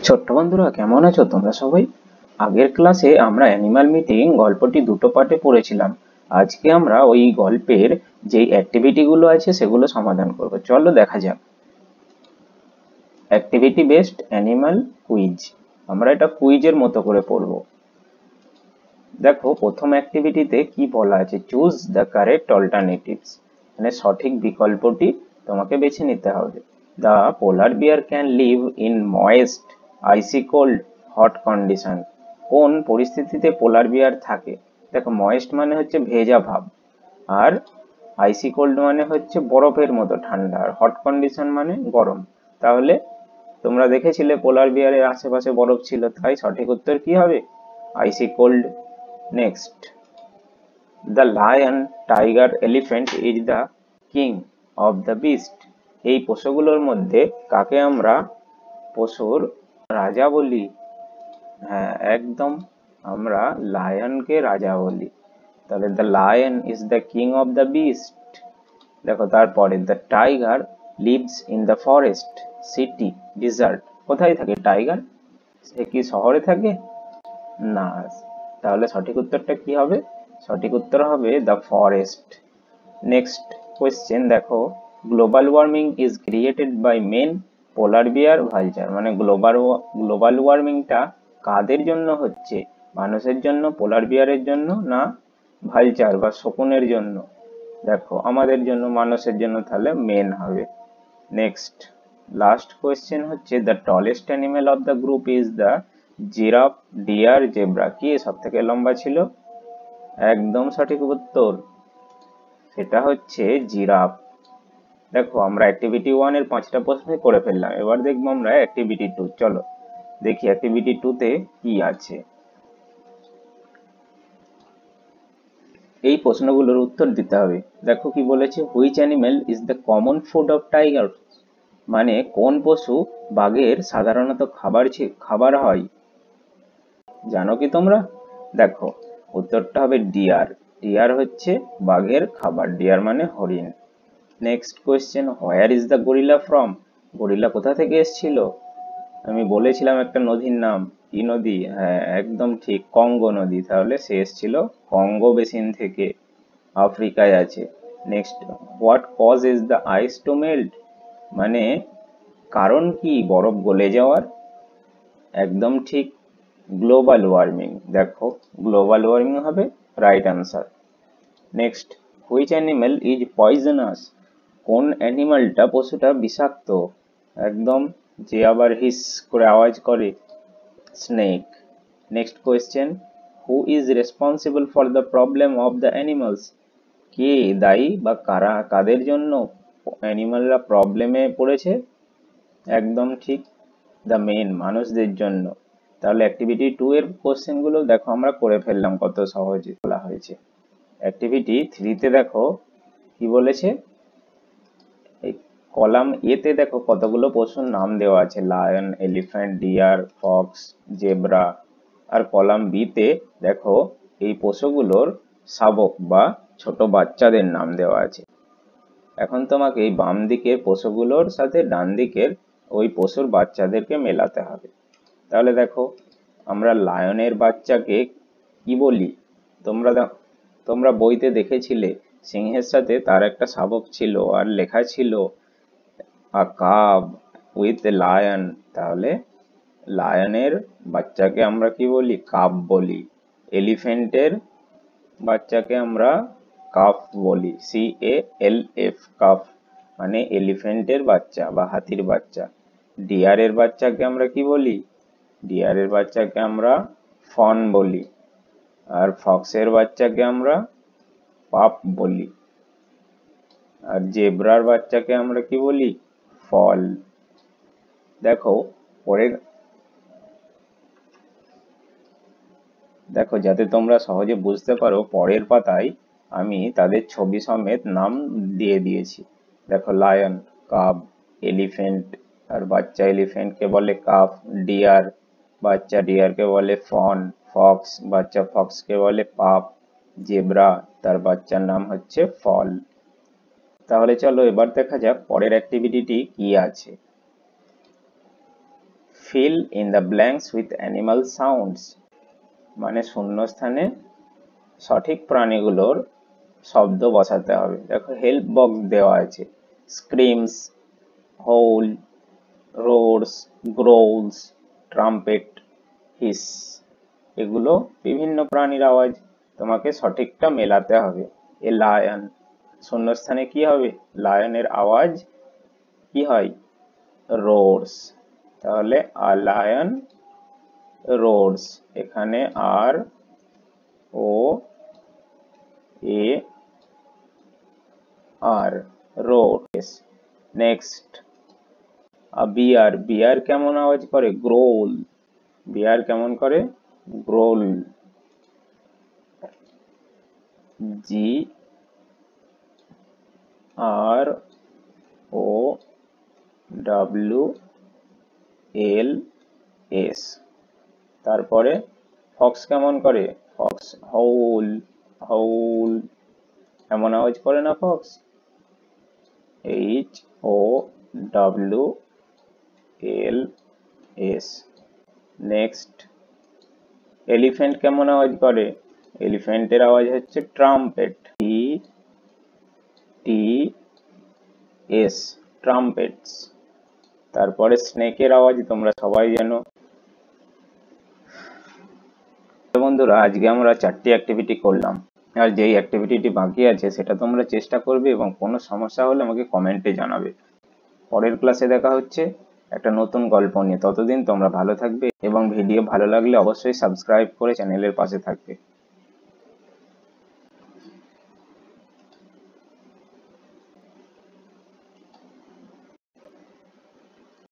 ছোট্ট বন্ধুরা, কেমন আছো তোমরা সবাই? আগের ক্লাসে আমরা অ্যানিমাল মিটিং গল্পটি দুটো পার্টে পড়েছিলাম। আজকে আমরা ওই গল্পের যেই অ্যাক্টিভিটি গুলো আছে সেগুলো সমাধান করব। চলো দেখা যাক। Activity based animal quiz. আমরা এটা কুইজের মতো করে পড়বো। দেখো, প্রথম অ্যাক্টিভিটিতে কি বলা আছে, চুজ দ্য কারেক্ট অল্টারনেটিভস, মানে সঠিক বিকল্পটি তোমাকে বেছে নিতে হবে। The polar bear can live in moist icy cold hot condition. কোন পরিস্থিতিতে পোলার বিয়ার থাকে? দেখো, ময়েস্ট মানে হচ্ছে ভেজা ভাব, আর আইসি কোল্ড মানে হচ্ছে বরফের মতো ঠান্ডা, আর হট কন্ডিশন মানে গরম। তাহলে তোমরা দেখেছিলে পোলার বিয়ারের আশেপাশে বরফ ছিল, তাই সঠিক উত্তর কি হবে? Icy cold. Next, the lion, tiger, elephant is the king of the beast. এই পশুগুলোর মধ্যে কাকে আমরা পশুর রাজা বলি? হ্যাঁ, একদম, আমরা লায়নকে রাজা বলি। তাহলে the lion is the king of the beast. দেখো তারপরে, the tiger lives in the forest, city, desert. কোথায় থাকে টাইগার? সে কি শহরে থাকে? না। তাহলে সঠিক উত্তরটা কি হবে? সঠিক উত্তর হবে দ্য ফরেস্ট। নেক্সট কোয়েশ্চেন দেখো, global warming is created by men, polar bear, vulture. মানে গ্লোবাল ওয়ার্মিংটা কাদের জন্য হচ্ছে? মানুষের জন্য, পোলার বিয়ারের জন্য, না ভালচার বা শকুনের জন্য? দেখো, আমাদের জন্য, মানুষের জন্য, তাহলে মেন হবে। নেক্সট, লাস্ট কোয়েশ্চেন হচ্ছে, the tallest animal of the group is the giraffe, deer, zebra. কি সব থেকে লম্বা ছিল? একদম সঠিক উত্তর, সেটা হচ্ছে জিরাফ। দেখো, আমরা অ্যাক্টিভিটি 1 এর 5টা প্রশ্ন করে ফেললাম। এবার দেখবো আমরা অ্যাক্টিভিটি 2। চলো দেখি অ্যাক্টিভিটি 2 তে কি আছে। এই প্রশ্নগুলোর উত্তর দিতে হবে। দেখো কি বলেছে, which animal is the common food of tiger. মানে কোন পশু বাঘের সাধারণত খাবার হয়? জানো কি তোমরা? দেখো, উত্তরটা হবে ডিয়ার। ডিয়ার হচ্ছে বাঘের খাবার, ডিয়ার মানে হরিণ। Next question, where is the gorilla from. Gorilla কোথা থেকে এসেছিল? আমি বলেছিলাম একটা নদীর নাম, কি নদী? হ্যাঁ, একদম ঠিক, কঙ্গো নদী। তাহলে সে এসেছিল কঙ্গো বেসিন থেকে, আফ্রিকায় আছে। Next, what cause is the ice to melt. মানে কারণ কি বরফ গলে যাওয়ার? একদম ঠিক, গ্লোবাল ওয়ার্মিং। দেখো, গ্লোবাল ওয়ার্মিং হবে right answer. Next, which animal is poisonous. কোন অ্যানিমালটা, পশুটা বিষাক্ত? একদম, যে আবার হিস করে আওয়াজ করে, snake. Next question, who is responsible for the problem of the animals. কে দায়ী বা কাদের জন্য অ্যানিমালরা প্রবলেমে পড়েছে? একদম ঠিক, দ্য মেন, মানুষদের জন্য। তাহলে অ্যাক্টিভিটি 2 এর কোশ্চেন গুলো দেখো আমরা করে ফেললাম, কত সহজে বলা হয়েছে। অ্যাক্টিভিটি 3 তে দেখো কি বলেছে। এই কলাম এ তে দেখো কতগুলো পশুর নাম দেওয়া আছে, lion, elephant, deer, fox, zebra. আর কলাম বি তে দেখো এই পশুগুলোর শাবক বা ছোট বাচ্চাদের নাম দেওয়া আছে। এখন তোমাকে এই বাম দিকের পশুগুলোর সাথে ডান দিকের ওই পশুর বাচ্চাদেরকে মেলাতে হবে। তাহলে দেখো, আমরা লায়নের বাচ্চাকে কি বলি? তোমরা তোমরা বইতে দেখেছিলে সিংহের সাথে তার একটা শাবক ছিল, আর লেখা ছিল আ কাব উইথ এ লায়ন। তাহলে লায়নের বাচ্চাকে আমরা কি বলি? কাব বলি। এলিফ্যান্টের বাচ্চাকে আমরা কাফ বলি, CALF, কাফ মানে এলিফ্যান্টের বাচ্চা বা হাতির বাচ্চা। ডিয়ারের বাচ্চাকে আমরা কি বলি? ডিয়ারের বাচ্চাকে আমরা ফন বলি। আর ফক্সের বাচ্চাকে আমরা পাপ বলি। আর জেব্রার বাচ্চাকে আমরা কি বলি? ফল। দেখো পরের, দেখো যাতে তোমরা সহজে বুঝতে পারো, পরের পাতায় আমি তাদের ছবি সমেত নাম দিয়ে দিয়েছি। দেখো, লায়ন, কাব, এলিফ্যান্ট আর বাচ্চা এলিফ্যান্টকে বলে কাফ, ডিয়ার বাচ্চা ডিয়ারকে বলে ফন, ফক্স বাচ্চা ফক্সকে বলে পাপ, জেব্রা তার বাচ্চার নাম হচ্ছে ফল। তাহলে চলো এবার দেখা যাক পরের অ্যাক্টিভিটিটি কি আছে। fill in the blanks with animal sounds, মানে শূন্যস্থানে সঠিক প্রাণীগুলোর শব্দ বসাতে হবে। দেখো হেল্প বক্স দেওয়া আছে, স্ক্রিমস, হোল, রোরস, গ্রোলস, ট্রাম্পেট, হিস, এগুলো বিভিন্ন প্রাণীর আওয়াজ, তোমাকে সঠিকটা মেলাতে হবে। এ লায়ন, শূন্যস্থানে কি হবে? লায়নের আওয়াজ কি হয়? রোরস, তাহলে আ লায়ন রোরস, এখানে আর ও এ আর, রোরস। নেক্সট বিয়ার, বিয়ার কেমন আওয়াজ করে? গ্রোল, বিয়ার কেমন করে? Growl, G R O W L S. তারপরে ফক্স কেমন করে? ফক্স হাউল, হাউল, এমন আওয়াজ করে না fox? H O W L S. Next elephant কেমন আওয়াজ করে? এলিফ্যান্টের আওয়াজ হচ্ছে trumpet, T T S, trumpets. তারপরে স্নেকের আওয়াজ তোমরা সবাই জানো। বন্ধুরা আজকে আমরা 4টি অ্যাক্টিভিটি করলাম, আর যেই অ্যাক্টিভিটিটি বাকি আছে সেটা তোমরা চেষ্টা করবে এবং কোনো সমস্যা হলে আমাকে কমেন্টে জানাবে। পরের ক্লাসে দেখা হচ্ছে একটা নতুন গল্প নিয়ে। ততদিন তোমরা ভালো থাকবে এবং ভিডিও ভালো লাগলে অবশ্যই সাবস্ক্রাইব করে চ্যানেলের পাশে থাকবে।